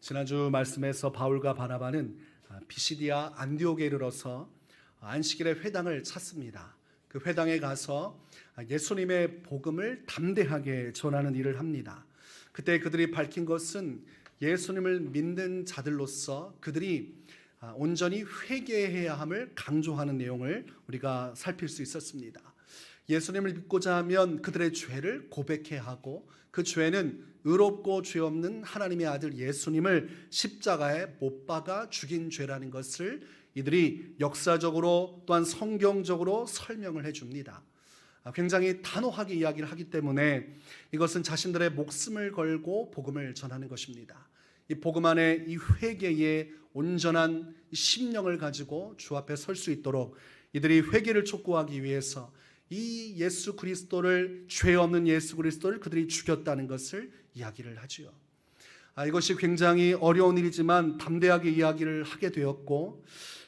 지난주 말씀에서 바울과 바나바는 피시디아 안디옥에 이르러서 안식일에 회당을 찾습니다. 그 회당에 가서 예수님의 복음을 담대하게 전하는 일을 합니다. 그때 그들이 밝힌 것은 예수님을 믿는 자들로서 그들이 온전히 회개해야 함을 강조하는 내용을 우리가 살필 수 있었습니다. 예수님을 믿고자 하면 그들의 죄를 고백해야 하고, 그 죄는 의롭고 죄 없는 하나님의 아들 예수님을 십자가에 못 박아 죽인 죄라는 것을 이들이 역사적으로 또한 성경적으로 설명을 해줍니다. 굉장히 단호하게 이야기를 하기 때문에 이것은 자신들의 목숨을 걸고 복음을 전하는 것입니다. 이 복음 안에 이 회개의 온전한 심령을 가지고 주 앞에 설 수 있도록 이들이 회개를 촉구하기 위해서 이 예수 그리스도를, 죄 없는 예수 그리스도를 그들이 죽였다는 것을 이야기를 하지요. 이것이 굉장히 어려운 일이지만 담대하게 이야기를 하게 되었고,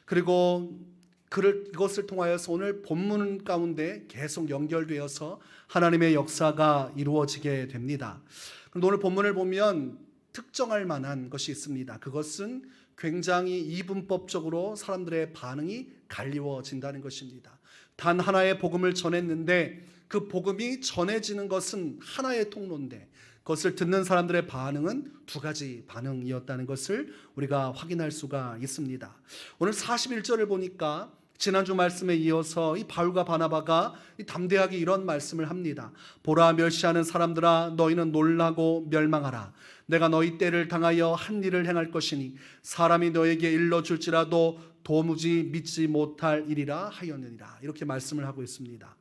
그리고 이것을 통하여서 오늘 본문 가운데 계속 연결되어서 하나님의 역사가 이루어지게 됩니다. 그런데 오늘 본문을 보면 특정할 만한 것이 있습니다. 그것은 굉장히 이분법적으로 사람들의 반응이 갈리워진다는 것입니다. 단 하나의 복음을 전했는데 그 복음이 전해지는 것은 하나의 통로인데 그것을 듣는 사람들의 반응은 두 가지 반응이었다는 것을 우리가 확인할 수가 있습니다. 오늘 41절을 보니까 지난주 말씀에 이어서 이 바울과 바나바가 담대하게 이런 말씀을 합니다. 보라, 멸시하는 사람들아, 너희는 놀라고 멸망하라. 내가 너희 때를 당하여 한 일을 행할 것이니 사람이 너에게 일러줄지라도 도무지 믿지 못할 일이라 하였느니라. 이렇게 말씀을 하고 있습니다.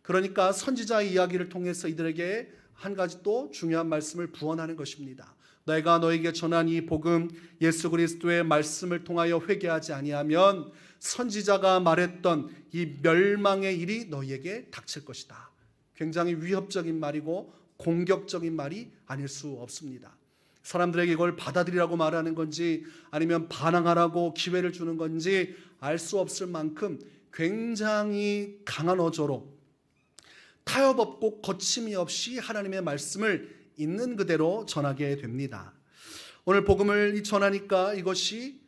그러니까 선지자의 이야기를 통해서 이들에게 한 가지 또 중요한 말씀을 부언하는 것입니다. 내가 너에게 전한 이 복음, 예수 그리스도의 말씀을 통하여 회개하지 아니하면 선지자가 말했던 이 멸망의 일이 너희에게 닥칠 것이다. 굉장히 위협적인 말이고 공격적인 말이 아닐 수 없습니다. 사람들에게 이걸 받아들이라고 말하는 건지 아니면 반항하라고 기회를 주는 건지 알 수 없을 만큼 굉장히 강한 어조로 타협 없고 거침이 없이 하나님의 말씀을 있는 그대로 전하게 됩니다. 오늘 복음을 전하니까 이것이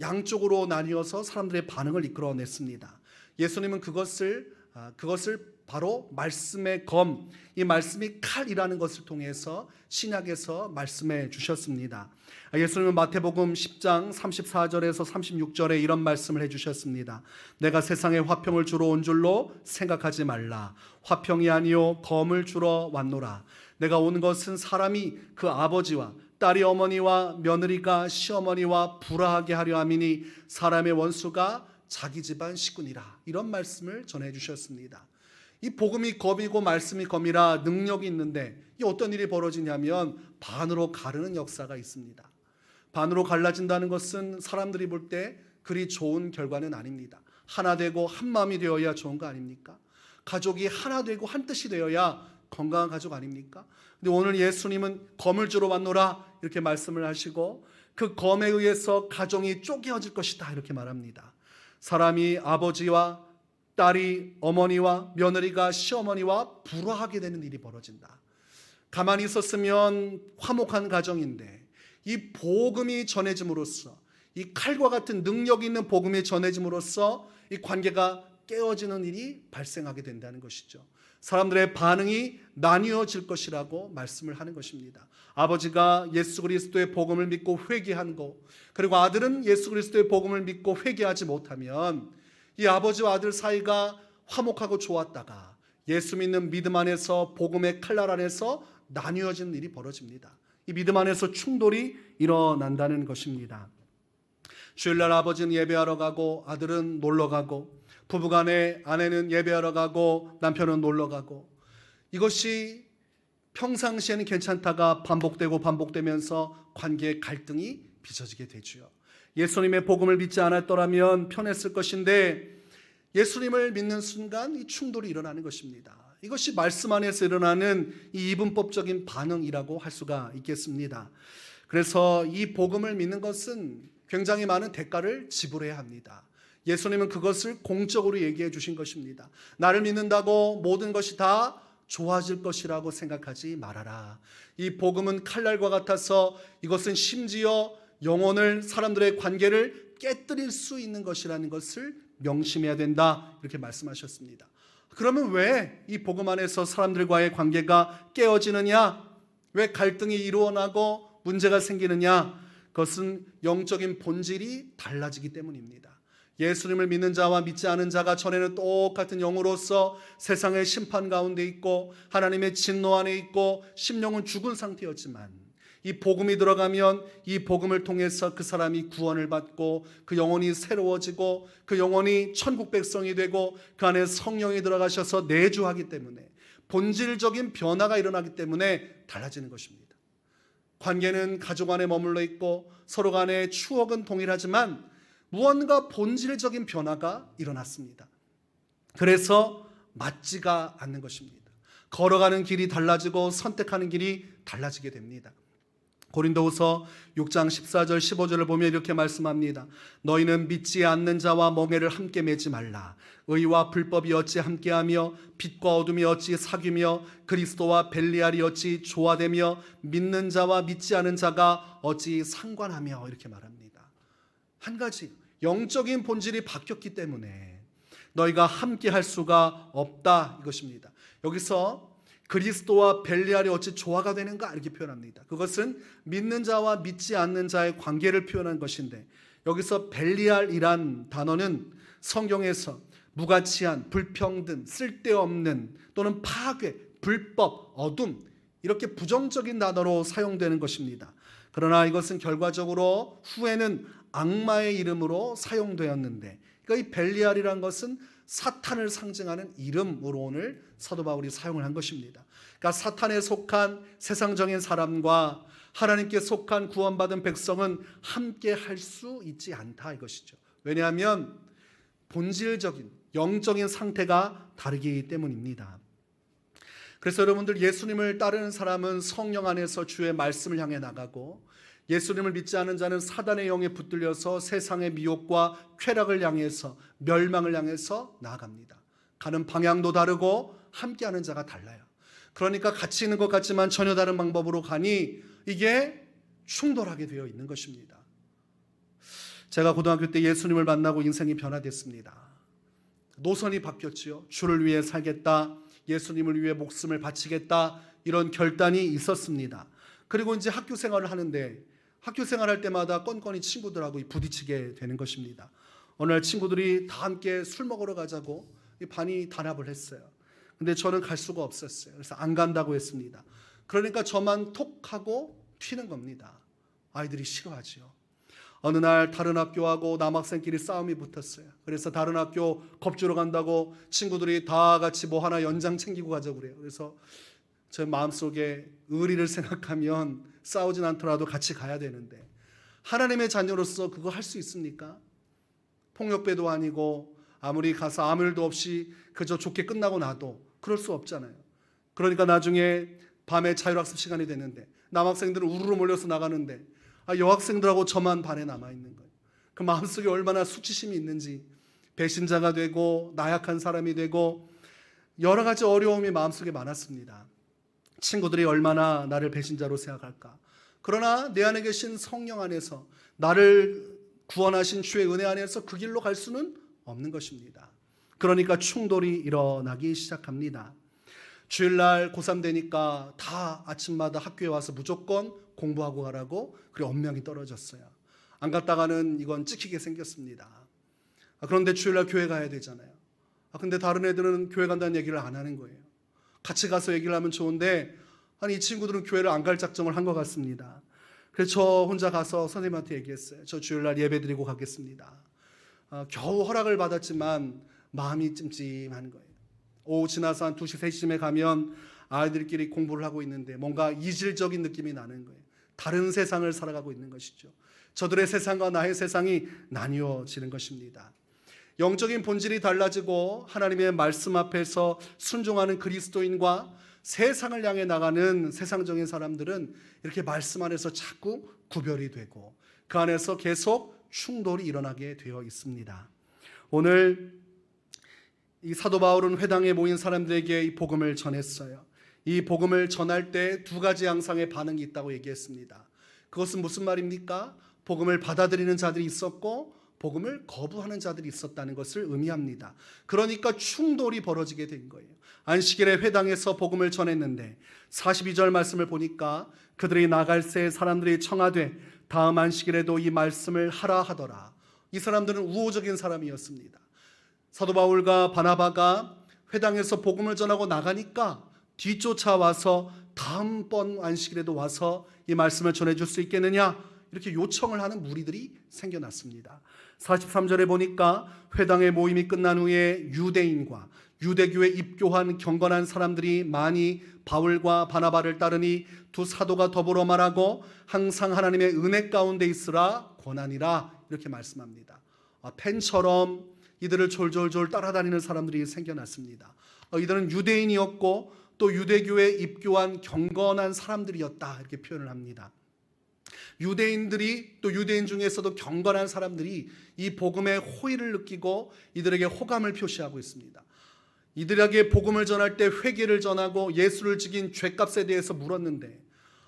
양쪽으로 나뉘어서 사람들의 반응을 이끌어냈습니다. 예수님은 그것을 바로 말씀의 검, 이 말씀이 칼이라는 것을 통해서 신약에서 말씀해 주셨습니다. 예수님은 마태복음 10장 34절에서 36절에 이런 말씀을 해주셨습니다. 내가 세상에 화평을 주러 온 줄로 생각하지 말라. 화평이 아니요 검을 주러 왔노라. 내가 온 것은 사람이 그 아버지와 딸이 어머니와 며느리가 시어머니와 불화하게 하려 함이니 사람의 원수가 자기 집안 식구니라. 이런 말씀을 전해 주셨습니다. 이 복음이 검이고 말씀이 검이라 능력이 있는데 이 어떤 일이 벌어지냐면 반으로 가르는 역사가 있습니다. 반으로 갈라진다는 것은 사람들이 볼 때 그리 좋은 결과는 아닙니다. 하나 되고 한 마음이 되어야 좋은 거 아닙니까? 가족이 하나 되고 한 뜻이 되어야 건강한 가족 아닙니까? 근데 오늘 예수님은 검을 주러 왔노라 이렇게 말씀을 하시고 그 검에 의해서 가정이 쪼개어질 것이다 이렇게 말합니다. 사람이 아버지와 딸이 어머니와 며느리가 시어머니와 불화하게 되는 일이 벌어진다. 가만히 있었으면 화목한 가정인데 이 복음이 전해짐으로써, 이 칼과 같은 능력 있는 복음이 전해짐으로써 이 관계가 깨어지는 일이 발생하게 된다는 것이죠. 사람들의 반응이 나뉘어질 것이라고 말씀을 하는 것입니다. 아버지가 예수 그리스도의 복음을 믿고 회개한 것, 그리고 아들은 예수 그리스도의 복음을 믿고 회개하지 못하면 이 아버지와 아들 사이가 화목하고 좋았다가 예수 믿는 믿음 안에서 복음의 칼날 안에서 나뉘어지는 일이 벌어집니다. 이 믿음 안에서 충돌이 일어난다는 것입니다. 주일날 아버지는 예배하러 가고 아들은 놀러 가고, 부부간에 아내는 예배하러 가고 남편은 놀러 가고, 이것이 평상시에는 괜찮다가 반복되면서 관계의 갈등이 빚어지게 되죠. 예수님의 복음을 믿지 않았더라면 편했을 것인데 예수님을 믿는 순간 이 충돌이 일어나는 것입니다. 이것이 말씀 안에서 일어나는 이 이분법적인 반응이라고 할 수가 있겠습니다. 그래서 이 복음을 믿는 것은 굉장히 많은 대가를 지불해야 합니다. 예수님은 그것을 공적으로 얘기해 주신 것입니다. 나를 믿는다고 모든 것이 다 좋아질 것이라고 생각하지 말아라. 이 복음은 칼날과 같아서 이것은 심지어 영혼을, 사람들의 관계를 깨뜨릴 수 있는 것이라는 것을 명심해야 된다. 이렇게 말씀하셨습니다. 그러면 왜 이 복음 안에서 사람들과의 관계가 깨어지느냐? 왜 갈등이 일어나고 문제가 생기느냐? 그것은 영적인 본질이 달라지기 때문입니다. 예수님을 믿는 자와 믿지 않은 자가 전에는 똑같은 영으로서 세상의 심판 가운데 있고 하나님의 진노 안에 있고 심령은 죽은 상태였지만, 이 복음이 들어가면 이 복음을 통해서 그 사람이 구원을 받고 그 영혼이 새로워지고 그 영혼이 천국 백성이 되고 그 안에 성령이 들어가셔서 내주하기 때문에, 본질적인 변화가 일어나기 때문에 달라지는 것입니다. 관계는 가족 안에 머물러 있고 서로 간의 추억은 동일하지만 무언가 본질적인 변화가 일어났습니다. 그래서 맞지가 않는 것입니다. 걸어가는 길이 달라지고 선택하는 길이 달라지게 됩니다. 고린도후서 6장 14절 15절을 보면 이렇게 말씀합니다. 너희는 믿지 않는 자와 멍에를 함께 매지 말라. 의와 불법이 어찌 함께하며 빛과 어둠이 어찌 사귀며 그리스도와 벨리알이 어찌 조화되며 믿는 자와 믿지 않은 자가 어찌 상관하며, 이렇게 말합니다. 한 가지, 영적인 본질이 바뀌었기 때문에 너희가 함께 할 수가 없다, 이것입니다. 여기서 그리스도와 벨리알이 어찌 조화가 되는가, 이렇게 표현합니다. 그것은 믿는 자와 믿지 않는 자의 관계를 표현한 것인데, 여기서 벨리알이란 단어는 성경에서 무가치한, 불평등, 쓸데없는 또는 파괴, 불법, 어둠, 이렇게 부정적인 단어로 사용되는 것입니다. 그러나 이것은 결과적으로 후에는 악마의 이름으로 사용되었는데, 그러니까 이 벨리알이란 것은 사탄을 상징하는 이름으로 오늘 사도 바울이 사용을 한 것입니다. 그러니까 사탄에 속한 세상적인 사람과 하나님께 속한 구원받은 백성은 함께 할 수 있지 않다, 이것이죠. 왜냐하면 본질적인 영적인 상태가 다르기 때문입니다. 그래서 여러분들, 예수님을 따르는 사람은 성령 안에서 주의 말씀을 향해 나가고, 예수님을 믿지 않은 자는 사단의 영에 붙들려서 세상의 미혹과 쾌락을 향해서, 멸망을 향해서 나아갑니다. 가는 방향도 다르고 함께하는 자가 달라요. 그러니까 같이 있는 것 같지만 전혀 다른 방법으로 가니 이게 충돌하게 되어 있는 것입니다. 제가 고등학교 때 예수님을 만나고 인생이 변화됐습니다. 노선이 바뀌었지요. 주를 위해 살겠다, 예수님을 위해 목숨을 바치겠다, 이런 결단이 있었습니다. 그리고 이제 학교 생활을 하는데, 학교 생활할 때마다 건건이 친구들하고 부딪히게 되는 것입니다. 어느 날 친구들이 다 함께 술 먹으러 가자고 반이 단합을 했어요. 근데 저는 갈 수가 없었어요. 그래서 안 간다고 했습니다. 그러니까 저만 톡 하고 튀는 겁니다. 아이들이 싫어하지요. 어느 날 다른 학교하고 남학생끼리 싸움이 붙었어요. 그래서 다른 학교 겁주러 간다고 친구들이 다 같이 뭐 하나 연장 챙기고 가자고 그래요. 그래서 제 마음속에 의리를 생각하면 싸우진 않더라도 같이 가야 되는데, 하나님의 자녀로서 그거 할 수 있습니까? 폭력배도 아니고 아무리 가서 아무 일도 없이 그저 좋게 끝나고 나도 그럴 수 없잖아요. 그러니까 나중에 밤에 자율학습 시간이 됐는데 남학생들은 우르르 몰려서 나가는데 여학생들하고 저만 반에 남아있는 거예요. 그 마음속에 얼마나 수치심이 있는지, 배신자가 되고 나약한 사람이 되고 여러 가지 어려움이 마음속에 많았습니다. 친구들이 얼마나 나를 배신자로 생각할까. 그러나 내 안에 계신 성령 안에서, 나를 구원하신 주의 은혜 안에서 그 길로 갈 수는 없는 것입니다. 그러니까 충돌이 일어나기 시작합니다. 주일날 고3 되니까 다 아침마다 학교에 와서 무조건 공부하고 가라고, 그리고 엄명이 떨어졌어요. 안 갔다가는 이건 찍히게 생겼습니다. 그런데 주일날 교회 가야 되잖아요. 근데 다른 애들은 교회 간다는 얘기를 안 하는 거예요. 같이 가서 얘기를 하면 좋은데, 아니 이 친구들은 교회를 안 갈 작정을 한 것 같습니다. 그래서 저 혼자 가서 선생님한테 얘기했어요. 저 주일날 예배 드리고 가겠습니다. 겨우 허락을 받았지만 마음이 찜찜한 거예요. 오후 지나서 한 2시, 3시쯤에 가면 아이들끼리 공부를 하고 있는데 뭔가 이질적인 느낌이 나는 거예요. 다른 세상을 살아가고 있는 것이죠. 저들의 세상과 나의 세상이 나뉘어지는 것입니다. 영적인 본질이 달라지고 하나님의 말씀 앞에서 순종하는 그리스도인과 세상을 향해 나가는 세상적인 사람들은 이렇게 말씀 안에서 자꾸 구별이 되고 그 안에서 계속 충돌이 일어나게 되어 있습니다. 오늘 이 사도 바울은 회당에 모인 사람들에게 이 복음을 전했어요. 이 복음을 전할 때 두 가지 양상의 반응이 있다고 얘기했습니다. 그것은 무슨 말입니까? 복음을 받아들이는 자들이 있었고 복음을 거부하는 자들이 있었다는 것을 의미합니다. 그러니까 충돌이 벌어지게 된 거예요. 안식일에 회당에서 복음을 전했는데 42절 말씀을 보니까 그들이 나갈 새 사람들이 청하되 다음 안식일에도 이 말씀을 하라 하더라. 이 사람들은 우호적인 사람이었습니다. 사도 바울과 바나바가 회당에서 복음을 전하고 나가니까 뒤쫓아와서 다음번 안식일에도 와서 이 말씀을 전해줄 수 있겠느냐 이렇게 요청을 하는 무리들이 생겨났습니다. 43절에 보니까 회당의 모임이 끝난 후에 유대인과 유대교에 입교한 경건한 사람들이 많이 바울과 바나바를 따르니 두 사도가 더불어 말하고 항상 하나님의 은혜 가운데 있으라 권하니라 이렇게 말씀합니다. 팬처럼 이들을 졸졸졸 따라다니는 사람들이 생겨났습니다. 이들은 유대인이었고 또 유대교에 입교한 경건한 사람들이었다 이렇게 표현을 합니다. 유대인들이 또 유대인 중에서도 경건한 사람들이 이 복음의 호의를 느끼고 이들에게 호감을 표시하고 있습니다. 이들에게 복음을 전할 때 회개를 전하고 예수를 지긴 죄값에 대해서 물었는데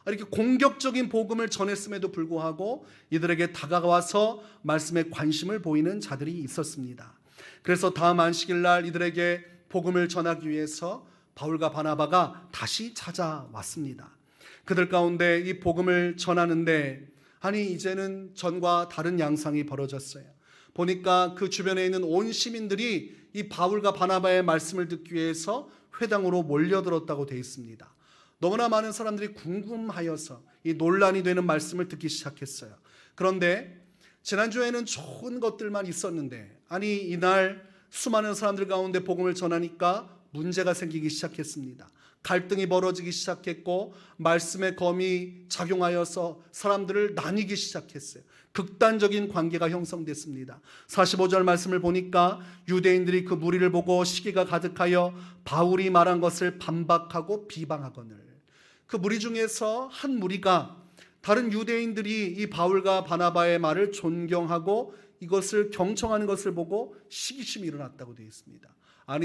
이렇게 공격적인 복음을 전했음에도 불구하고 이들에게 다가와서 말씀에 관심을 보이는 자들이 있었습니다. 그래서 다음 안식일 날 이들에게 복음을 전하기 위해서 바울과 바나바가 다시 찾아왔습니다. 그들 가운데 이 복음을 전하는데 이제는 전과 다른 양상이 벌어졌어요. 보니까 그 주변에 있는 온 시민들이 이 바울과 바나바의 말씀을 듣기 위해서 회당으로 몰려들었다고 되어 있습니다. 너무나 많은 사람들이 궁금하여서 이 논란이 되는 말씀을 듣기 시작했어요. 그런데 지난주에는 좋은 것들만 있었는데 이날 수많은 사람들 가운데 복음을 전하니까 문제가 생기기 시작했습니다. 갈등이 벌어지기 시작했고 말씀의 검이 작용하여서 사람들을 나뉘기 시작했어요. 극단적인 관계가 형성됐습니다. 45절 말씀을 보니까 유대인들이 그 무리를 보고 시기가 가득하여 바울이 말한 것을 반박하고 비방하거늘. 그 무리 중에서 한 무리가 다른 유대인들이 이 바울과 바나바의 말을 존경하고 이것을 경청하는 것을 보고 시기심이 일어났다고 되어 있습니다.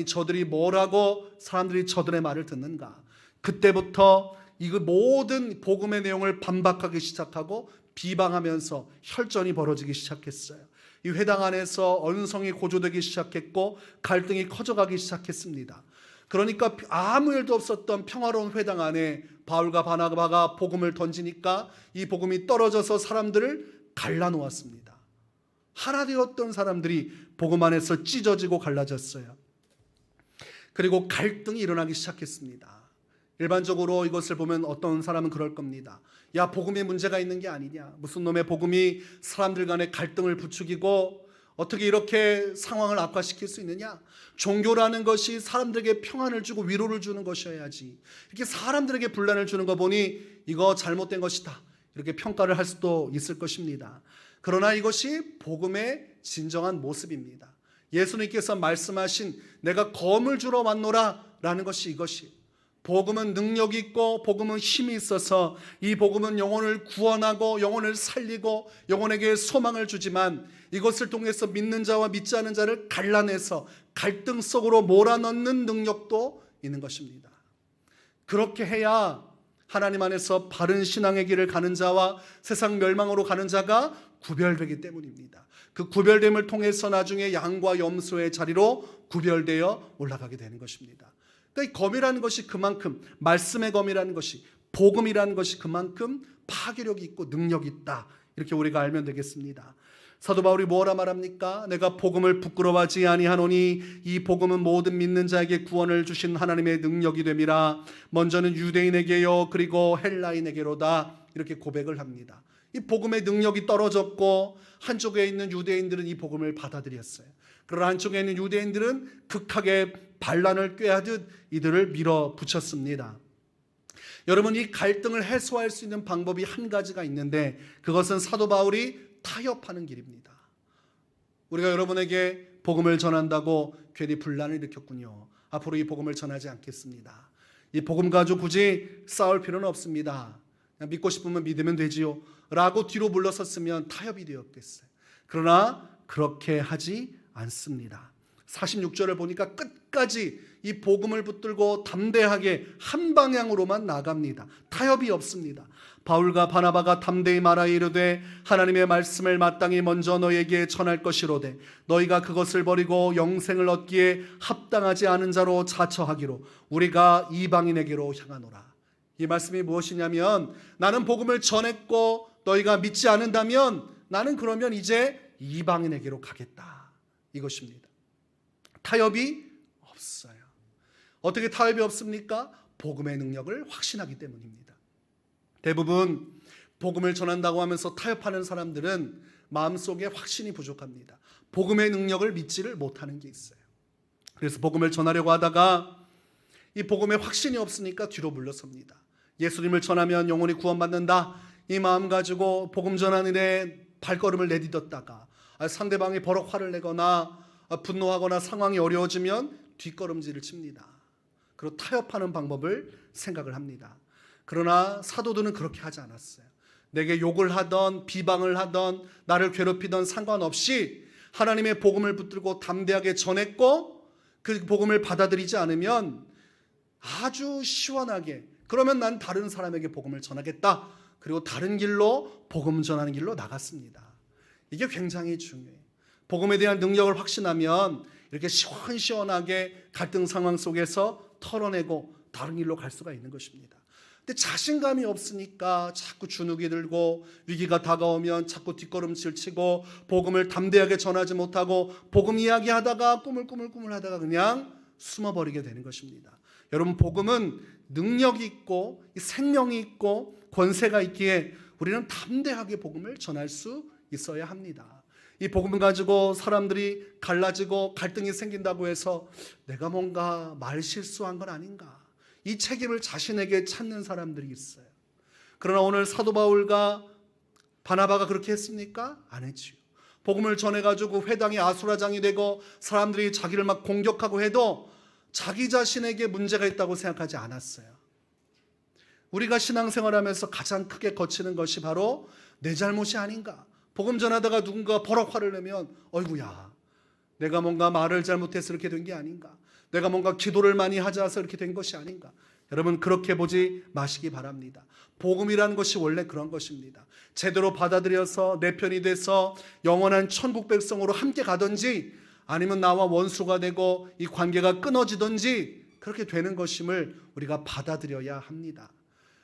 저들이 뭐라고 사람들이 저들의 말을 듣는가. 그때부터 이 모든 복음의 내용을 반박하기 시작하고 비방하면서 혈전이 벌어지기 시작했어요. 이 회당 안에서 언성이 고조되기 시작했고 갈등이 커져가기 시작했습니다. 그러니까 아무 일도 없었던 평화로운 회당 안에 바울과 바나바가 복음을 던지니까 이 복음이 떨어져서 사람들을 갈라놓았습니다. 하나 되었던 사람들이 복음 안에서 찢어지고 갈라졌어요. 그리고 갈등이 일어나기 시작했습니다. 일반적으로 이것을 보면 어떤 사람은 그럴 겁니다. 야, 복음에 문제가 있는 게 아니냐. 무슨 놈의 복음이 사람들 간의 갈등을 부추기고 어떻게 이렇게 상황을 악화시킬 수 있느냐. 종교라는 것이 사람들에게 평안을 주고 위로를 주는 것이어야지. 이렇게 사람들에게 분란을 주는 거 보니 이거 잘못된 것이다. 이렇게 평가를 할 수도 있을 것입니다. 그러나 이것이 복음의 진정한 모습입니다. 예수님께서 말씀하신 내가 검을 주러 왔노라 라는 것이 이것이 복음은 능력이 있고 복음은 힘이 있어서 이 복음은 영혼을 구원하고 영혼을 살리고 영혼에게 소망을 주지만 이것을 통해서 믿는 자와 믿지 않는 자를 갈라내서 갈등 속으로 몰아넣는 능력도 있는 것입니다. 그렇게 해야 하나님 안에서 바른 신앙의 길을 가는 자와 세상 멸망으로 가는 자가 구별되기 때문입니다. 그 구별됨을 통해서 나중에 양과 염소의 자리로 구별되어 올라가게 되는 것입니다. 그러니까 이 검이라는 것이 그만큼 말씀의 검이라는 것이 복음이라는 것이 그만큼 파괴력이 있고 능력이 있다. 이렇게 우리가 알면 되겠습니다. 사도 바울이 뭐라 말합니까? 내가 복음을 부끄러워하지 아니하노니 이 복음은 모든 믿는 자에게 구원을 주신 하나님의 능력이 됨이라. 먼저는 유대인에게요 그리고 헬라인에게로다. 이렇게 고백을 합니다. 이 복음의 능력이 떨어졌고 한쪽에 있는 유대인들은 이 복음을 받아들였어요. 그러나 한쪽에 있는 유대인들은 극하게 반란을 꾀하듯 이들을 밀어붙였습니다. 여러분, 이 갈등을 해소할 수 있는 방법이 한 가지가 있는데 그것은 사도 바울이 타협하는 길입니다. 우리가 여러분에게 복음을 전한다고 괜히 분란을 일으켰군요. 앞으로 이 복음을 전하지 않겠습니다. 이 복음 가지고 굳이 싸울 필요는 없습니다. 그냥 믿고 싶으면 믿으면 되지요 라고 뒤로 물러섰으면 타협이 되었겠어요. 그러나 그렇게 하지 않습니다. 46절을 보니까 끝까지 이 복음을 붙들고 담대하게 한 방향으로만 나갑니다. 타협이 없습니다. 바울과 바나바가 담대히 말하여 이르되 하나님의 말씀을 마땅히 먼저 너에게 전할 것이로되 너희가 그것을 버리고 영생을 얻기에 합당하지 않은 자로 자처하기로 우리가 이방인에게로 향하노라. 이 말씀이 무엇이냐면 나는 복음을 전했고 너희가 믿지 않는다면 나는 그러면 이제 이방인에게로 가겠다, 이것입니다. 타협이 없어요. 어떻게 타협이 없습니까? 복음의 능력을 확신하기 때문입니다. 대부분 복음을 전한다고 하면서 타협하는 사람들은 마음속에 확신이 부족합니다. 복음의 능력을 믿지를 못하는 게 있어요. 그래서 복음을 전하려고 하다가 이 복음에 확신이 없으니까 뒤로 물러섭니다. 예수님을 전하면 영혼이 구원받는다, 이 마음 가지고 복음 전하는 일에 발걸음을 내딛었다가 상대방이 버럭 화를 내거나 분노하거나 상황이 어려워지면 뒷걸음질을 칩니다. 그리고 타협하는 방법을 생각을 합니다. 그러나 사도들은 그렇게 하지 않았어요. 내게 욕을 하던 비방을 하던 나를 괴롭히던 상관없이 하나님의 복음을 붙들고 담대하게 전했고 그 복음을 받아들이지 않으면 아주 시원하게 그러면 난 다른 사람에게 복음을 전하겠다, 그리고 다른 길로 복음 전하는 길로 나갔습니다. 이게 굉장히 중요해요. 복음에 대한 능력을 확신하면 이렇게 시원시원하게 갈등 상황 속에서 털어내고 다른 길로 갈 수가 있는 것입니다. 근데 자신감이 없으니까 자꾸 주눅이 들고 위기가 다가오면 자꾸 뒷걸음질 치고 복음을 담대하게 전하지 못하고 복음 이야기하다가 꾸물꾸물 하다가 그냥 숨어버리게 되는 것입니다. 여러분, 복음은 능력이 있고 생명이 있고 권세가 있기에 우리는 담대하게 복음을 전할 수 있어야 합니다. 이 복음을 가지고 사람들이 갈라지고 갈등이 생긴다고 해서 내가 뭔가 말 실수한 건 아닌가, 이 책임을 자신에게 찾는 사람들이 있어요. 그러나 오늘 사도 바울과 바나바가 그렇게 했습니까? 안 했지요. 복음을 전해가지고 회당이 아수라장이 되고 사람들이 자기를 막 공격하고 해도 자기 자신에게 문제가 있다고 생각하지 않았어요. 우리가 신앙생활하면서 가장 크게 거치는 것이 바로 내 잘못이 아닌가. 복음 전하다가 누군가 버럭 화를 내면 어이구야, 내가 뭔가 말을 잘못해서 이렇게 된 게 아닌가, 내가 뭔가 기도를 많이 하지 않아서 이렇게 된 것이 아닌가. 여러분, 그렇게 보지 마시기 바랍니다. 복음이라는 것이 원래 그런 것입니다. 제대로 받아들여서 내 편이 돼서 영원한 천국 백성으로 함께 가든지 아니면 나와 원수가 되고 이 관계가 끊어지든지 그렇게 되는 것임을 우리가 받아들여야 합니다.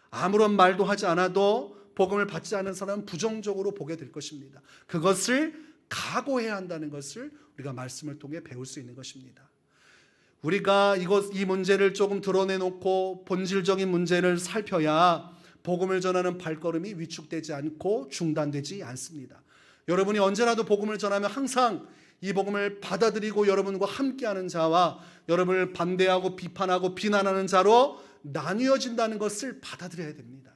아무런 말도 하지 않아도 복음을 받지 않은 사람은 부정적으로 보게 될 것입니다. 그것을 각오해야 한다는 것을 우리가 말씀을 통해 배울 수 있는 것입니다. 우리가 이 문제를 조금 드러내놓고 본질적인 문제를 살펴야 복음을 전하는 발걸음이 위축되지 않고 중단되지 않습니다. 여러분이 언제라도 복음을 전하면 항상 이 복음을 받아들이고 여러분과 함께하는 자와 여러분을 반대하고 비판하고 비난하는 자로 나뉘어진다는 것을 받아들여야 됩니다.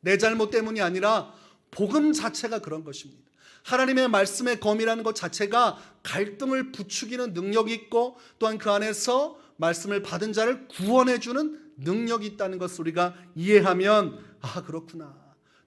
내 잘못 때문이 아니라 복음 자체가 그런 것입니다. 하나님의 말씀의 검이라는 것 자체가 갈등을 부추기는 능력이 있고 또한 그 안에서 말씀을 받은 자를 구원해주는 능력이 있다는 것을 우리가 이해하면 그렇구나,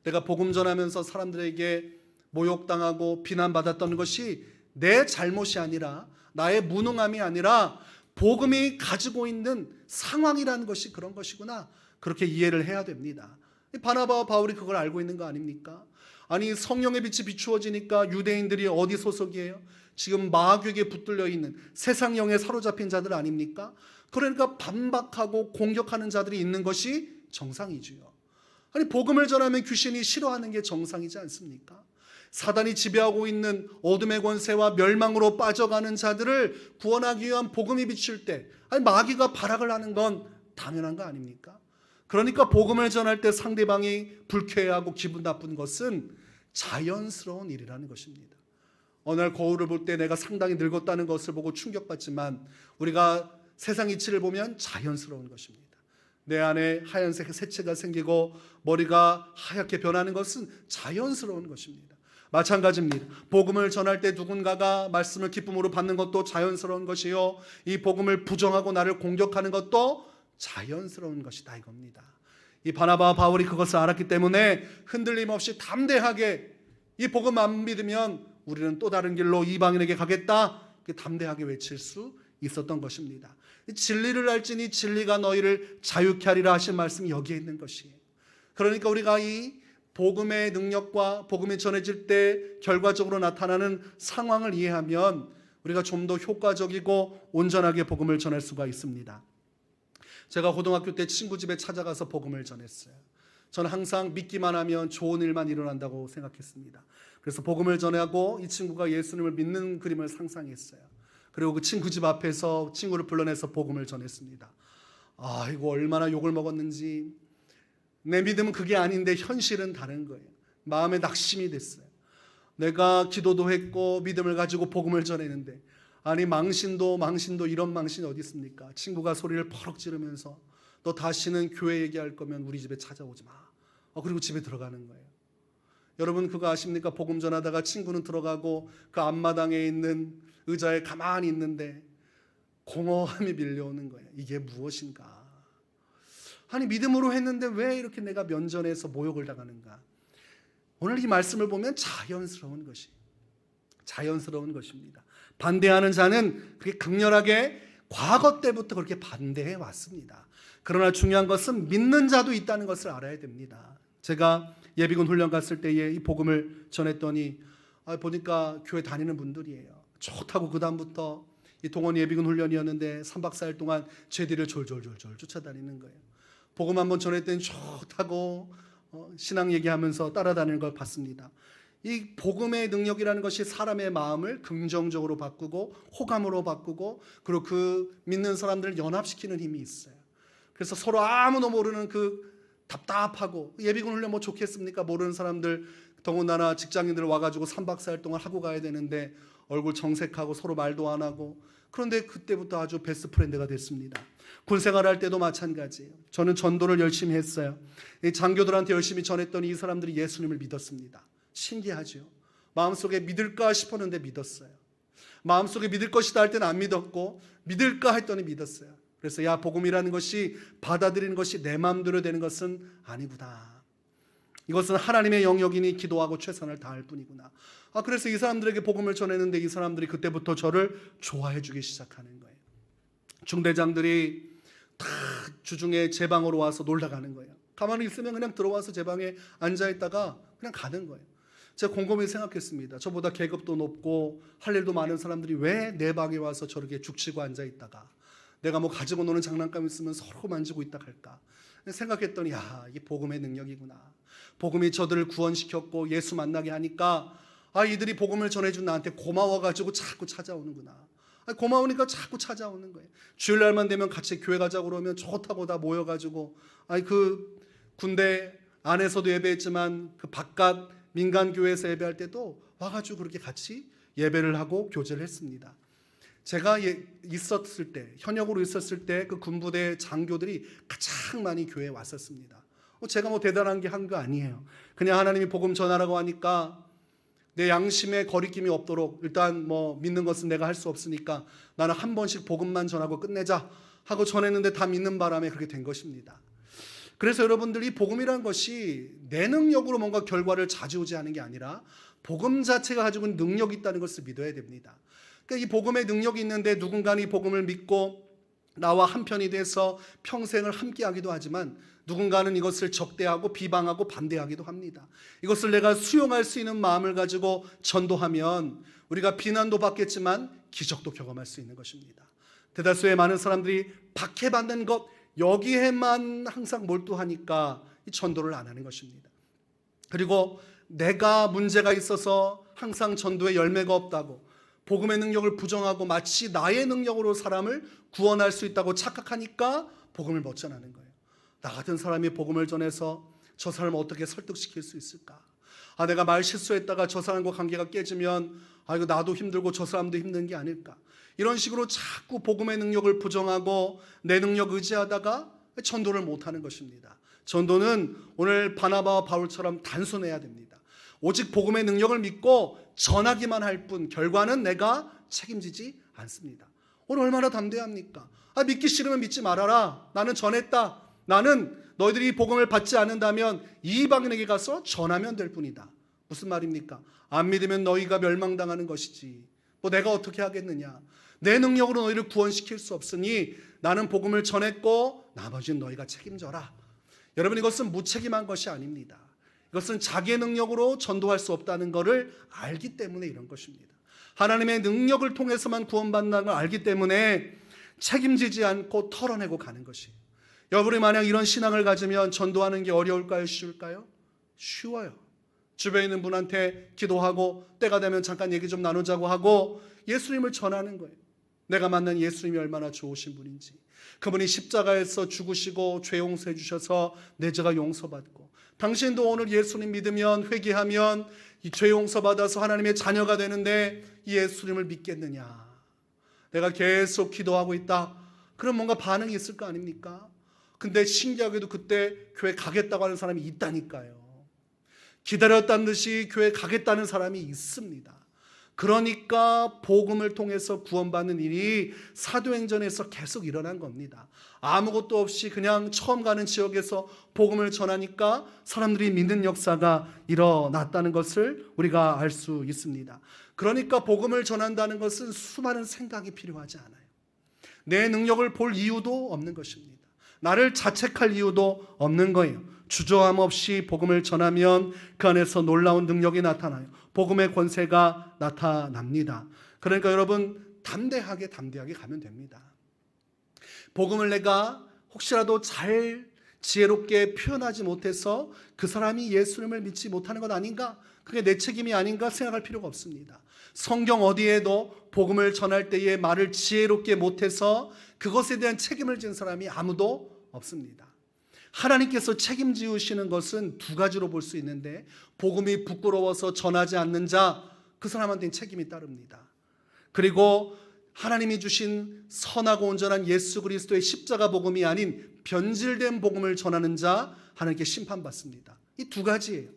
내가 복음 전하면서 사람들에게 모욕당하고 비난받았던 것이 내 잘못이 아니라 나의 무능함이 아니라 복음이 가지고 있는 상황이라는 것이 그런 것이구나, 그렇게 이해를 해야 됩니다. 바나바와 바울이 그걸 알고 있는 거 아닙니까? 아니, 성령의 빛이 비추어지니까 유대인들이 어디 소속이에요? 지금 마귀에게 붙들려 있는 세상 영에 사로잡힌 자들 아닙니까? 그러니까 반박하고 공격하는 자들이 있는 것이 정상이지요. 아니, 복음을 전하면 귀신이 싫어하는 게 정상이지 않습니까? 사단이 지배하고 있는 어둠의 권세와 멸망으로 빠져가는 자들을 구원하기 위한 복음이 비칠 때 마귀가 발악을 하는 건 당연한 거 아닙니까? 그러니까 복음을 전할 때 상대방이 불쾌해하고 기분 나쁜 것은 자연스러운 일이라는 것입니다. 어느 날 거울을 볼 때 내가 상당히 늙었다는 것을 보고 충격받지만 우리가 세상 이치를 보면 자연스러운 것입니다. 내 안에 하얀색 세체가 생기고 머리가 하얗게 변하는 것은 자연스러운 것입니다. 마찬가지입니다. 복음을 전할 때 누군가가 말씀을 기쁨으로 받는 것도 자연스러운 것이요, 이 복음을 부정하고 나를 공격하는 것도 자연스러운 것이다, 이겁니다. 이 바나바와 바울이 그것을 알았기 때문에 흔들림 없이 담대하게 이 복음 안 믿으면 우리는 또 다른 길로 이방인에게 가겠다, 담대하게 외칠 수 있었던 것입니다. 진리를 알지니 진리가 너희를 자유케 하리라 하신 말씀이 여기에 있는 것이에요. 그러니까 우리가 이 복음의 능력과 복음이 전해질 때 결과적으로 나타나는 상황을 이해하면 우리가 좀 더 효과적이고 온전하게 복음을 전할 수가 있습니다. 제가 고등학교 때 친구 집에 찾아가서 복음을 전했어요. 저는 항상 믿기만 하면 좋은 일만 일어난다고 생각했습니다. 그래서 복음을 전하고 이 친구가 예수님을 믿는 그림을 상상했어요. 그리고 그 친구 집 앞에서 친구를 불러내서 복음을 전했습니다. 이거 얼마나 욕을 먹었는지. 내 믿음은 그게 아닌데 현실은 다른 거예요. 마음에 낙심이 됐어요. 내가 기도도 했고 믿음을 가지고 복음을 전했는데 아니 망신도 이런 망신이 어디 있습니까? 친구가 소리를 퍼럭 지르면서 너 다시는 교회 얘기할 거면 우리 집에 찾아오지 마. 그리고 집에 들어가는 거예요. 여러분 그거 아십니까? 복음 전하다가 친구는 들어가고 그 앞마당에 있는 의자에 가만히 있는데 공허함이 밀려오는 거예요. 이게 무엇인가? 아니 믿음으로 했는데 왜 이렇게 내가 면전에서 모욕을 당하는가? 오늘 이 말씀을 보면 자연스러운 것입니다. 반대하는 자는 그렇게 강렬하게 과거 때부터 그렇게 반대해 왔습니다. 그러나 중요한 것은 믿는 자도 있다는 것을 알아야 됩니다. 제가 예비군 훈련 갔을 때에 이 복음을 전했더니 보니까 교회 다니는 분들이에요. 좋다고 그 다음부터 이 동원 예비군 훈련이었는데 3박 4일 동안 제 뒤를 졸졸졸 쫓아다니는 거예요. 복음 한번 전했더니 좋다고 신앙 얘기하면서 따라다니는 걸 봤습니다. 이 복음의 능력이라는 것이 사람의 마음을 긍정적으로 바꾸고 호감으로 바꾸고 그리고 그 믿는 사람들을 연합시키는 힘이 있어요. 그래서 서로 아무도 모르는 그 답답하고 예비군 훈련 뭐 좋겠습니까? 모르는 사람들 더군다나 직장인들 와가지고 3박 4일 동안 하고 가야 되는데 얼굴 정색하고 서로 말도 안 하고 그런데 그때부터 아주 베스트 프렌드가 됐습니다. 군생활할 때도 마찬가지예요. 저는 전도를 열심히 했어요. 이 장교들한테 열심히 전했더니 이 사람들이 예수님을 믿었습니다. 신기하죠. 마음속에 믿을까 싶었는데 믿었어요. 마음속에 믿을 것이다 할 때는 안 믿었고 믿을까 했더니 믿었어요. 그래서 야 복음이라는 것이 받아들이는 것이 내 마음대로 되는 것은 아니구나. 이것은 하나님의 영역이니 기도하고 최선을 다할 뿐이구나. 그래서 이 사람들에게 복음을 전했는데 이 사람들이 그때부터 저를 좋아해 주기 시작하는 거예요. 중대장들이 다 주중에 제 방으로 와서 놀다 가는 거예요. 가만히 있으면 그냥 들어와서 제 방에 앉아있다가 그냥 가는 거예요. 제가 곰곰이 생각했습니다. 저보다 계급도 높고 할 일도 많은 사람들이 왜 내 방에 와서 저렇게 죽치고 앉아있다가 내가 뭐 가지고 노는 장난감 있으면 서로 만지고 있다 갈까 생각했더니 이게 복음의 능력이구나. 복음이 저들을 구원시켰고 예수 만나게 하니까 이들이 복음을 전해준 나한테 고마워가지고 자꾸 찾아오는구나. 고마우니까 자꾸 찾아오는 거예요. 주일날만 되면 같이 교회 가자고 그러면 좋다고 다 모여가지고 그 군대 안에서도 예배했지만 그 바깥 민간교회에서 예배할 때도 와가지고 그렇게 같이 예배를 하고 교제를 했습니다. 제가 있었을 때 현역으로 있었을 때 그 군부대 장교들이 가장 많이 교회에 왔었습니다. 제가 뭐 대단한 게 한 거 아니에요. 그냥 하나님이 복음 전하라고 하니까 내 양심에 거리낌이 없도록 일단 뭐 믿는 것은 내가 할 수 없으니까 나는 한 번씩 복음만 전하고 끝내자 하고 전했는데 다 믿는 바람에 그렇게 된 것입니다. 그래서 여러분들이 복음이라는 것이 내 능력으로 뭔가 결과를 좌지우지하는 게 아니라 복음 자체가 가지고 있는 능력이 있다는 것을 믿어야 됩니다. 그러니까 이 복음의 능력이 있는데 누군가는 이 복음을 믿고 나와 한편이 돼서 평생을 함께하기도 하지만 누군가는 이것을 적대하고 비방하고 반대하기도 합니다. 이것을 내가 수용할 수 있는 마음을 가지고 전도하면 우리가 비난도 받겠지만 기적도 경험할 수 있는 것입니다. 대다수의 많은 사람들이 박해받는 것 여기에만 항상 몰두하니까 이 전도를 안 하는 것입니다. 그리고 내가 문제가 있어서 항상 전도에 열매가 없다고 복음의 능력을 부정하고 마치 나의 능력으로 사람을 구원할 수 있다고 착각하니까 복음을 못 전하는 거예요. 나 같은 사람이 복음을 전해서 저 사람을 어떻게 설득시킬 수 있을까? 내가 말 실수했다가 저 사람과 관계가 깨지면 이거 나도 힘들고 저 사람도 힘든 게 아닐까? 이런 식으로 자꾸 복음의 능력을 부정하고 내 능력 의지하다가 전도를 못하는 것입니다. 전도는 오늘 바나바와 바울처럼 단순해야 됩니다. 오직 복음의 능력을 믿고 전하기만 할 뿐 결과는 내가 책임지지 않습니다. 오늘 얼마나 담대합니까? 믿기 싫으면 믿지 말아라. 나는 전했다. 나는 너희들이 복음을 받지 않는다면 이방인에게 가서 전하면 될 뿐이다. 무슨 말입니까? 안 믿으면 너희가 멸망당하는 것이지 뭐 내가 어떻게 하겠느냐. 내 능력으로 너희를 구원시킬 수 없으니 나는 복음을 전했고 나머지는 너희가 책임져라. 여러분, 이것은 무책임한 것이 아닙니다. 이것은 자기의 능력으로 전도할 수 없다는 것을 알기 때문에 이런 것입니다. 하나님의 능력을 통해서만 구원받는다는 걸 알기 때문에 책임지지 않고 털어내고 가는 것이에요. 여러분이 만약 이런 신앙을 가지면 전도하는 게 어려울까요? 쉬울까요? 쉬워요. 주변에 있는 분한테 기도하고 때가 되면 잠깐 얘기 좀 나누자고 하고 예수님을 전하는 거예요. 내가 만난 예수님이 얼마나 좋으신 분인지, 그분이 십자가에서 죽으시고 죄 용서해 주셔서 내 죄가 용서받고, 당신도 오늘 예수님 믿으면, 회개하면 이 죄 용서받아서 하나님의 자녀가 되는데 이 예수님을 믿겠느냐. 내가 계속 기도하고 있다. 그럼 뭔가 반응이 있을 거 아닙니까? 근데 신기하게도 그때 교회 가겠다고 하는 사람이 있다니까요. 기다렸다는 듯이 교회 가겠다는 사람이 있습니다. 그러니까 복음을 통해서 구원받는 일이 사도행전에서 계속 일어난 겁니다. 아무것도 없이 그냥 처음 가는 지역에서 복음을 전하니까 사람들이 믿는 역사가 일어났다는 것을 우리가 알 수 있습니다. 그러니까 복음을 전한다는 것은 수많은 생각이 필요하지 않아요. 내 능력을 볼 이유도 없는 것입니다. 나를 자책할 이유도 없는 거예요. 주저함 없이 복음을 전하면 그 안에서 놀라운 능력이 나타나요. 복음의 권세가 나타납니다. 그러니까 여러분, 담대하게 가면 됩니다. 복음을 내가 혹시라도 잘 지혜롭게 표현하지 못해서 그 사람이 예수님을 믿지 못하는 것 아닌가? 그게 내 책임이 아닌가 생각할 필요가 없습니다. 성경 어디에도 복음을 전할 때에 말을 지혜롭게 못해서 그것에 대한 책임을 진 사람이 아무도 없습니다. 하나님께서 책임지우시는 것은 두 가지로 볼 수 있는데, 복음이 부끄러워서 전하지 않는 자, 그 사람한테는 책임이 따릅니다. 그리고 하나님이 주신 선하고 온전한 예수 그리스도의 십자가 복음이 아닌 변질된 복음을 전하는 자, 하나님께 심판받습니다. 이 두 가지예요.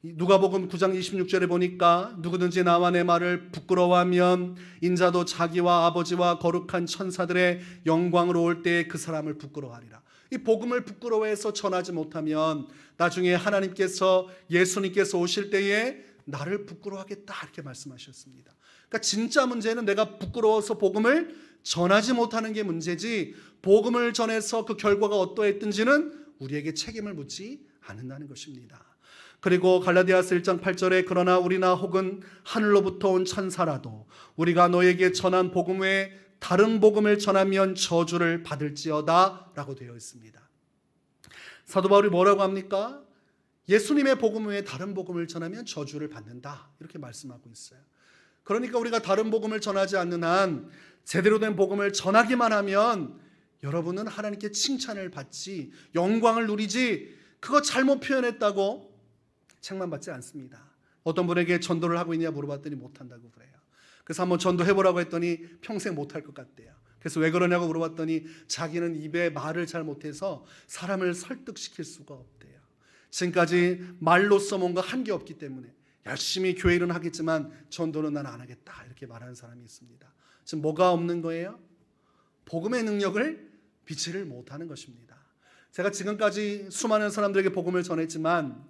누가복음 9장 26절에 보니까 누구든지 나와 내 말을 부끄러워하면 인자도 자기와 아버지와 거룩한 천사들의 영광으로 올 때에 그 사람을 부끄러워하리라. 이 복음을 부끄러워해서 전하지 못하면 나중에 하나님께서, 예수님께서 오실 때에 나를 부끄러워하겠다, 이렇게 말씀하셨습니다. 그러니까 진짜 문제는 내가 부끄러워서 복음을 전하지 못하는 게 문제지, 복음을 전해서 그 결과가 어떠했든지는 우리에게 책임을 묻지 않는다는 것입니다. 그리고 갈라디아서 1장 8절에 그러나 우리나 혹은 하늘로부터 온 천사라도 우리가 너에게 전한 복음 외에 다른 복음을 전하면 저주를 받을지어다 라고 되어 있습니다. 사도 바울이 뭐라고 합니까? 예수님의 복음 외에 다른 복음을 전하면 저주를 받는다, 이렇게 말씀하고 있어요. 그러니까 우리가 다른 복음을 전하지 않는 한, 제대로 된 복음을 전하기만 하면 여러분은 하나님께 칭찬을 받지, 영광을 누리지, 그거 잘못 표현했다고 책만 받지 않습니다. 어떤 분에게 전도를 하고 있냐 물어봤더니 못한다고 그래요. 그래서 한번 전도해보라고 했더니 평생 못할 것 같대요. 그래서 왜 그러냐고 물어봤더니 자기는 입에 말을 잘 못해서 사람을 설득시킬 수가 없대요. 지금까지 말로써 뭔가 한 게 없기 때문에 열심히 교회 일은 하겠지만 전도는 난 안 하겠다, 이렇게 말하는 사람이 있습니다. 지금 뭐가 없는 거예요? 복음의 능력을 비치를 못하는 것입니다. 제가 지금까지 수많은 사람들에게 복음을 전했지만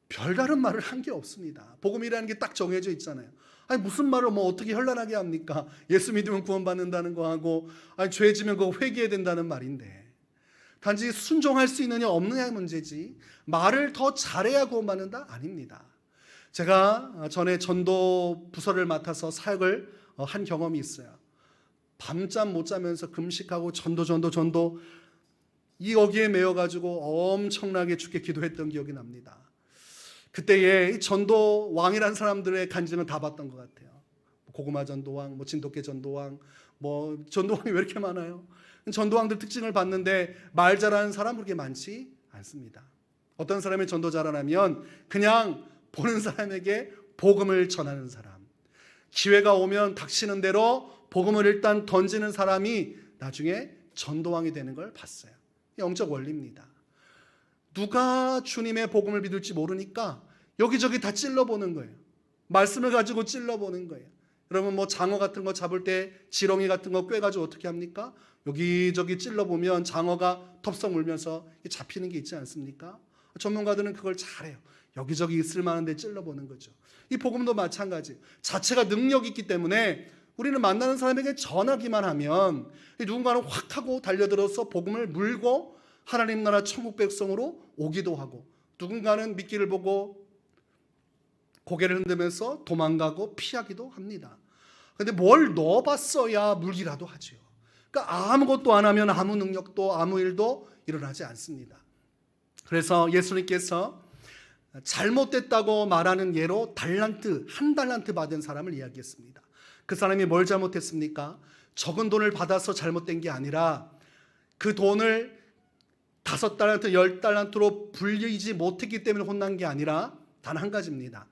별다른 말을 한 게 없습니다. 복음이라는 게 딱 정해져 있잖아요. 아니 무슨 말을 뭐 어떻게 현란하게 합니까? 예수 믿으면 구원받는다는 거 하고, 아니 죄 지면 그거 회개해야 된다는 말인데, 단지 순종할 수 있느냐 없느냐의 문제지 말을 더 잘해야 구원받는다? 아닙니다. 제가 전에 전도 부서를 맡아서 사역을 한 경험이 있어요. 밤잠 못 자면서 금식하고 전도 이 여기에 매여가지고 엄청나게 주께 기도했던 기억이 납니다. 그때에 전도 왕이라는 사람들의 간증을 다 봤던 것 같아요. 고구마 전도왕, 진돗개 전도왕, 전도왕이 왜 이렇게 많아요? 전도왕들 특징을 봤는데 말 잘하는 사람 그렇게 많지 않습니다. 어떤 사람이 전도 잘하냐면 그냥 보는 사람에게 복음을 전하는 사람, 기회가 오면 닥치는 대로 복음을 일단 던지는 사람이 나중에 전도왕이 되는 걸 봤어요. 영적 원리입니다. 누가 주님의 복음을 믿을지 모르니까 여기저기 다 찔러보는 거예요. 말씀을 가지고 찔러보는 거예요. 여러분 장어 같은 거 잡을 때 지렁이 같은 거 꿰가지고 어떻게 합니까? 여기저기 찔러보면 장어가 덥석 물면서 잡히는 게 있지 않습니까? 전문가들은 그걸 잘해요. 여기저기 있을 만한 데 찔러보는 거죠. 이 복음도 마찬가지. 자체가 능력이 있기 때문에 우리는 만나는 사람에게 전하기만 하면 누군가는 확 하고 달려들어서 복음을 물고 하나님 나라 천국 백성으로 오기도 하고, 누군가는 미끼를 보고 고개를 흔들면서 도망가고 피하기도 합니다. 그런데 뭘 넣어봤어야 물기라도 하죠. 그러니까 아무것도 안 하면 아무 능력도 아무 일도 일어나지 않습니다. 그래서 예수님께서 잘못됐다고 말하는 예로 한 달란트 받은 사람을 이야기했습니다. 그 사람이 뭘 잘못했습니까? 적은 돈을 받아서 잘못된 게 아니라 그 돈을 5달란트, 10달란트로 불리지 못했기 때문에 혼난 게 아니라 단 한 가지입니다.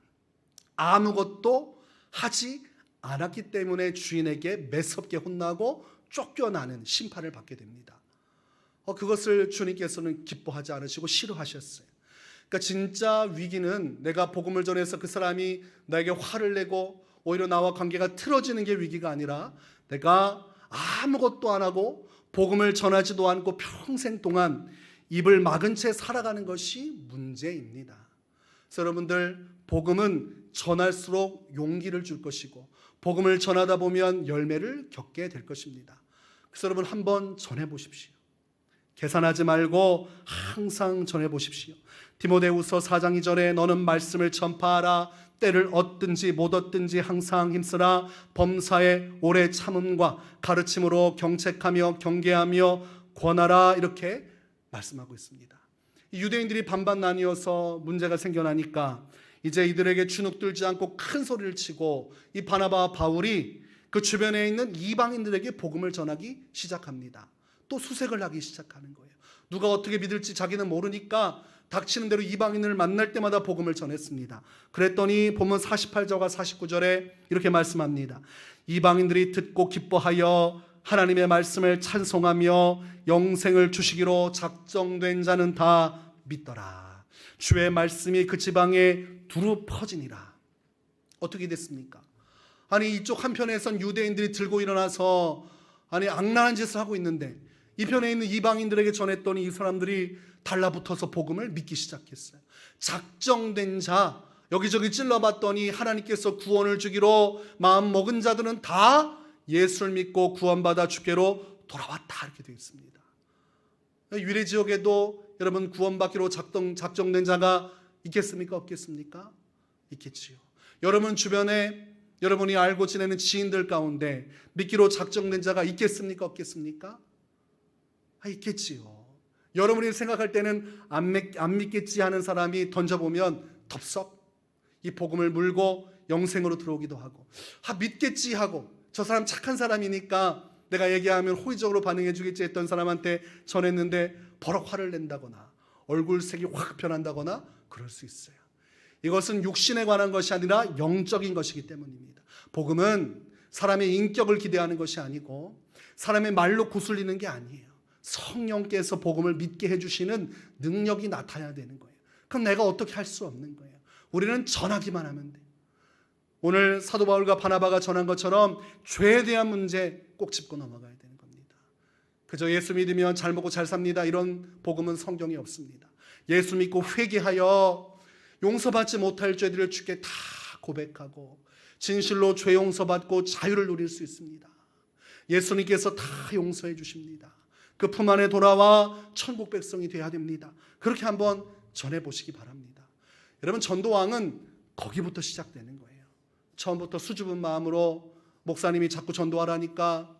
아무것도 하지 않았기 때문에 주인에게 매섭게 혼나고 쫓겨나는 심판을 받게 됩니다. 그것을 주님께서는 기뻐하지 않으시고 싫어하셨어요. 그러니까 진짜 위기는 내가 복음을 전해서 그 사람이 나에게 화를 내고 오히려 나와 관계가 틀어지는 게 위기가 아니라 내가 아무것도 안 하고 복음을 전하지도 않고 평생 동안 입을 막은 채 살아가는 것이 문제입니다. 그래서 여러분들, 복음은 전할수록 용기를 줄 것이고 복음을 전하다 보면 열매를 겪게 될 것입니다. 그래서 여러분, 한번 전해보십시오. 계산하지 말고 항상 전해보십시오. 디모데후서 4장 2절에 너는 말씀을 전파하라. 때를 얻든지 못 얻든지 항상 힘쓰라. 범사에 오래 참음과 가르침으로 경책하며 경계하며 권하라. 이렇게 말씀하고 있습니다. 유대인들이 반반 나뉘어서 문제가 생겨나니까 이제 이들에게 주눅들지 않고 큰 소리를 치고 이 바나바와 바울이 그 주변에 있는 이방인들에게 복음을 전하기 시작합니다. 또 수색을 하기 시작하는 거예요. 누가 어떻게 믿을지 자기는 모르니까 닥치는 대로 이방인을 만날 때마다 복음을 전했습니다. 그랬더니 본문 48절과 49절에 이렇게 말씀합니다. 이방인들이 듣고 기뻐하여 하나님의 말씀을 찬송하며 영생을 주시기로 작정된 자는 다 믿더라. 주의 말씀이 그 지방에 두루 퍼지니라. 어떻게 됐습니까? 아니, 이쪽 한편에선 유대인들이 들고 일어나서 악랄한 짓을 하고 있는데 이 편에 있는 이방인들에게 전했더니 이 사람들이 달라붙어서 복음을 믿기 시작했어요. 작정된 자, 여기저기 찔러봤더니 하나님께서 구원을 주기로 마음 먹은 자들은 다 예수를 믿고 구원받아 주께로 돌아왔다, 이렇게 되어 있습니다. 유대 지역에도 여러분 구원받기로 작정된 자가 있겠습니까? 없겠습니까? 있겠지요. 여러분 주변에 여러분이 알고 지내는 지인들 가운데 믿기로 작정된 자가 있겠습니까? 없겠습니까? 있겠지요. 여러분이 생각할 때는 안 믿겠지 하는 사람이 던져보면 덥석 이 복음을 물고 영생으로 들어오기도 하고, 믿겠지 하고 저 사람 착한 사람이니까 내가 얘기하면 호의적으로 반응해 주겠지 했던 사람한테 전했는데 버럭 화를 낸다거나 얼굴색이 확 변한다거나 그럴 수 있어요. 이것은 육신에 관한 것이 아니라 영적인 것이기 때문입니다. 복음은 사람의 인격을 기대하는 것이 아니고 사람의 말로 구슬리는 게 아니에요. 성령께서 복음을 믿게 해주시는 능력이 나타나야 되는 거예요. 그럼 내가 어떻게 할 수 없는 거예요. 우리는 전하기만 하면 돼요. 오늘 사도 바울과 바나바가 전한 것처럼 죄에 대한 문제 꼭 짚고 넘어가야 되는 겁니다. 그저 예수 믿으면 잘 먹고 잘 삽니다, 이런 복음은 성경에 없습니다. 예수 믿고 회개하여 용서받지 못할 죄들을 주께 다 고백하고 진실로 죄 용서받고 자유를 누릴 수 있습니다. 예수님께서 다 용서해 주십니다. 그 품 안에 돌아와 천국 백성이 되어야 됩니다. 그렇게 한번 전해보시기 바랍니다. 여러분, 전도왕은 거기부터 시작되는 거예요. 처음부터 수줍은 마음으로 목사님이 자꾸 전도하라니까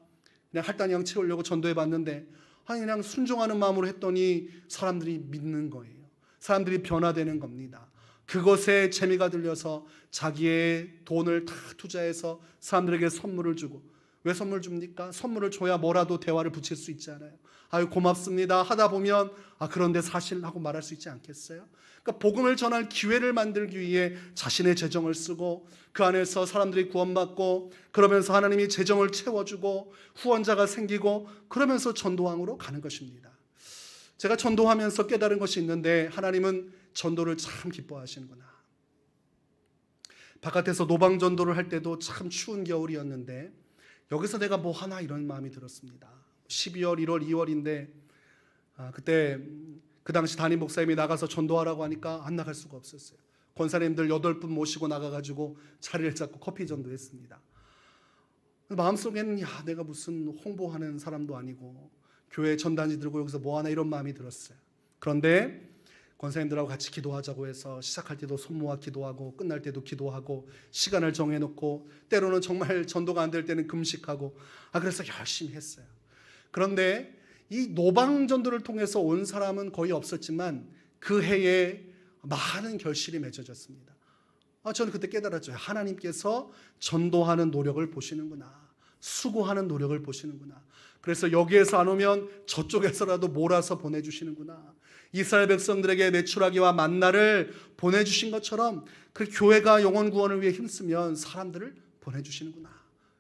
그냥 할당량 채우려고 전도해 봤는데 그냥 순종하는 마음으로 했더니 사람들이 믿는 거예요. 사람들이 변화되는 겁니다. 그것에 재미가 들려서 자기의 돈을 다 투자해서 사람들에게 선물을 주고, 왜 선물 줍니까? 선물을 줘야 뭐라도 대화를 붙일 수 있잖아요. 아유 고맙습니다 하다 보면 그런데 사실 하고 말할 수 있지 않겠어요? 그러니까 복음을 전할 기회를 만들기 위해 자신의 재정을 쓰고 그 안에서 사람들이 구원받고 그러면서 하나님이 재정을 채워주고 후원자가 생기고 그러면서 전도왕으로 가는 것입니다. 제가 전도하면서 깨달은 것이 있는데 하나님은 전도를 참 기뻐하시는구나. 바깥에서 노방 전도를 할 때도 참 추운 겨울이었는데 여기서 내가 뭐 하나 이런 마음이 들었습니다. 12월, 1월, 2월인데 그때 그 당시 담임 목사님이 나가서 전도하라고 하니까 안 나갈 수가 없었어요. 권사님들 8분 모시고 나가가지고 자리를 잡고 커피 전도했습니다. 마음속에는 내가 무슨 홍보하는 사람도 아니고 교회 전단지 들고 여기서 뭐하나 이런 마음이 들었어요. 그런데 권사님들하고 같이 기도하자고 해서 시작할 때도 손 모아 기도하고 끝날 때도 기도하고 시간을 정해놓고 때로는 정말 전도가 안 될 때는 금식하고 그래서 열심히 했어요. 그런데 이 노방전도를 통해서 온 사람은 거의 없었지만 그 해에 많은 결실이 맺어졌습니다. 저는 그때 깨달았죠. 하나님께서 전도하는 노력을 보시는구나. 수고하는 노력을 보시는구나. 그래서 여기에서 안 오면 저쪽에서라도 몰아서 보내주시는구나. 이스라엘 백성들에게 메추라기와 만나를 보내주신 것처럼 그 교회가 영혼 구원을 위해 힘쓰면 사람들을 보내주시는구나.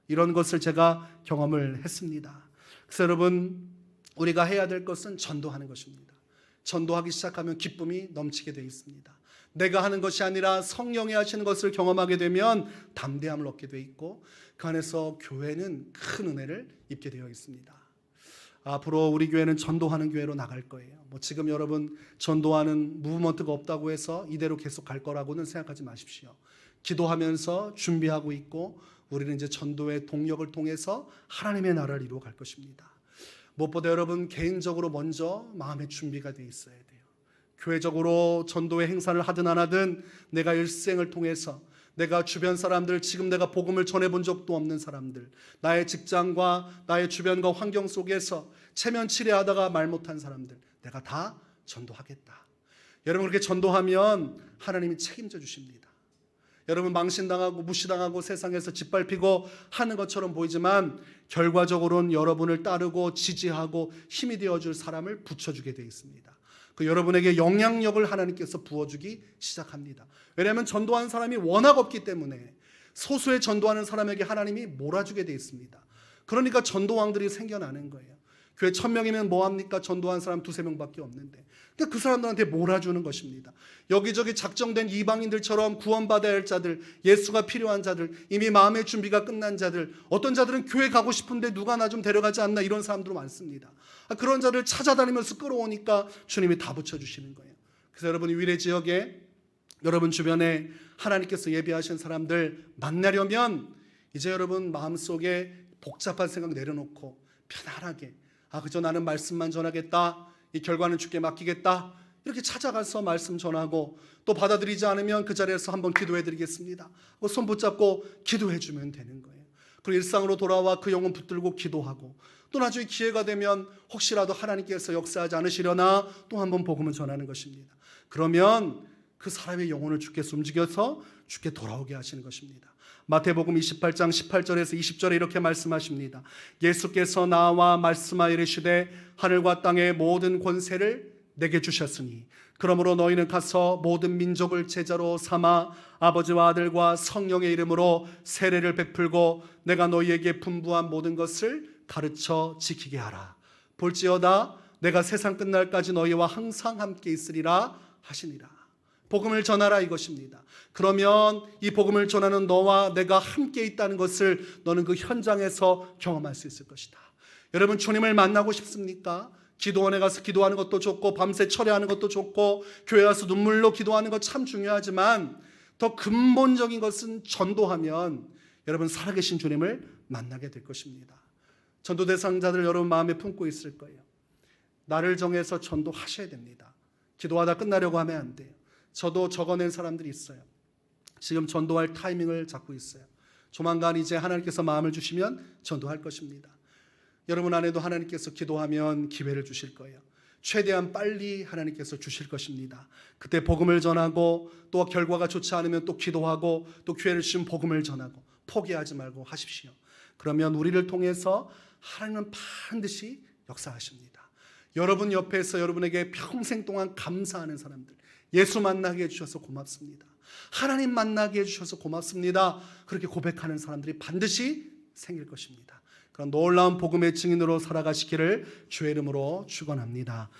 이런 것을 제가 경험을 했습니다. 그래서 여러분, 우리가 해야 될 것은 전도하는 것입니다. 전도하기 시작하면 기쁨이 넘치게 되어 있습니다. 내가 하는 것이 아니라 성령이 하시는 것을 경험하게 되면 담대함을 얻게 되어 있고 그 안에서 교회는 큰 은혜를 입게 되어 있습니다. 앞으로 우리 교회는 전도하는 교회로 나갈 거예요. 지금 여러분 전도하는 무브먼트가 없다고 해서 이대로 계속 갈 거라고는 생각하지 마십시오. 기도하면서 준비하고 있고 우리는 이제 전도의 동력을 통해서 하나님의 나라를 이루어 갈 것입니다. 무엇보다 여러분 개인적으로 먼저 마음의 준비가 되어 있어야 돼요. 교회적으로 전도의 행사를 하든 안 하든 내가 일생을 통해서 내가 주변 사람들, 지금 내가 복음을 전해본 적도 없는 사람들, 나의 직장과 나의 주변과 환경 속에서 체면 치레하다가 말 못한 사람들, 내가 다 전도하겠다. 여러분 그렇게 전도하면 하나님이 책임져 주십니다. 여러분 망신당하고 무시당하고 세상에서 짓밟히고 하는 것처럼 보이지만 결과적으로는 여러분을 따르고 지지하고 힘이 되어줄 사람을 붙여주게 되어 있습니다. 그 여러분에게 영향력을 하나님께서 부어주기 시작합니다. 왜냐하면 전도하는 사람이 워낙 없기 때문에 소수의 전도하는 사람에게 하나님이 몰아주게 되어 있습니다. 그러니까 전도왕들이 생겨나는 거예요. 교회 1000명이면 뭐합니까? 전도한 사람 2-3명밖에 없는데 그러니까 그 사람들한테 몰아주는 것입니다. 여기저기 작정된 이방인들처럼 구원받아야 할 자들, 예수가 필요한 자들, 이미 마음의 준비가 끝난 자들, 어떤 자들은 교회 가고 싶은데 누가 나 좀 데려가지 않나 이런 사람들도 많습니다. 그런 자를 찾아다니면서 끌어오니까 주님이 다 붙여주시는 거예요. 그래서 여러분 위례 지역에 여러분 주변에 하나님께서 예비하신 사람들 만나려면 이제 여러분 마음속에 복잡한 생각 내려놓고 편안하게 그저 나는 말씀만 전하겠다. 이 결과는 주께 맡기겠다. 이렇게 찾아가서 말씀 전하고 또 받아들이지 않으면 그 자리에서 한번 기도해 드리겠습니다. 손 붙잡고 기도해 주면 되는 거예요. 그리고 일상으로 돌아와 그 영혼 붙들고 기도하고 또 나중에 기회가 되면 혹시라도 하나님께서 역사하지 않으시려나 또 한번 복음을 전하는 것입니다. 그러면 그 사람의 영혼을 주께서 움직여서 주께 돌아오게 하시는 것입니다. 마태복음 28장 18절에서 20절에 이렇게 말씀하십니다. 예수께서 나와 말씀하여 이르시되 하늘과 땅의 모든 권세를 내게 주셨으니 그러므로 너희는 가서 모든 민족을 제자로 삼아 아버지와 아들과 성령의 이름으로 세례를 베풀고 내가 너희에게 분부한 모든 것을 가르쳐 지키게 하라. 볼지어다 내가 세상 끝날까지 너희와 항상 함께 있으리라 하시니라. 복음을 전하라 이것입니다. 그러면 이 복음을 전하는 너와 내가 함께 있다는 것을 너는 그 현장에서 경험할 수 있을 것이다. 여러분 주님을 만나고 싶습니까? 기도원에 가서 기도하는 것도 좋고 밤새 철야하는 것도 좋고 교회 가서 눈물로 기도하는 것 참 중요하지만 더 근본적인 것은 전도하면 여러분 살아계신 주님을 만나게 될 것입니다. 전도 대상자들 여러분 마음에 품고 있을 거예요. 나를 정해서 전도하셔야 됩니다. 기도하다 끝나려고 하면 안 돼요. 저도 적어낸 사람들이 있어요. 지금 전도할 타이밍을 잡고 있어요. 조만간 이제 하나님께서 마음을 주시면 전도할 것입니다. 여러분 안에도 하나님께서 기도하면 기회를 주실 거예요. 최대한 빨리 하나님께서 주실 것입니다. 그때 복음을 전하고 또 결과가 좋지 않으면 또 기도하고 또 기회를 주시면 복음을 전하고 포기하지 말고 하십시오. 그러면 우리를 통해서 하나님은 반드시 역사하십니다. 여러분 옆에서 여러분에게 평생 동안 감사하는 사람들, 예수 만나게 해주셔서 고맙습니다. 하나님 만나게 해주셔서 고맙습니다. 그렇게 고백하는 사람들이 반드시 생길 것입니다. 그런 놀라운 복음의 증인으로 살아가시기를 주의 이름으로 축원합니다.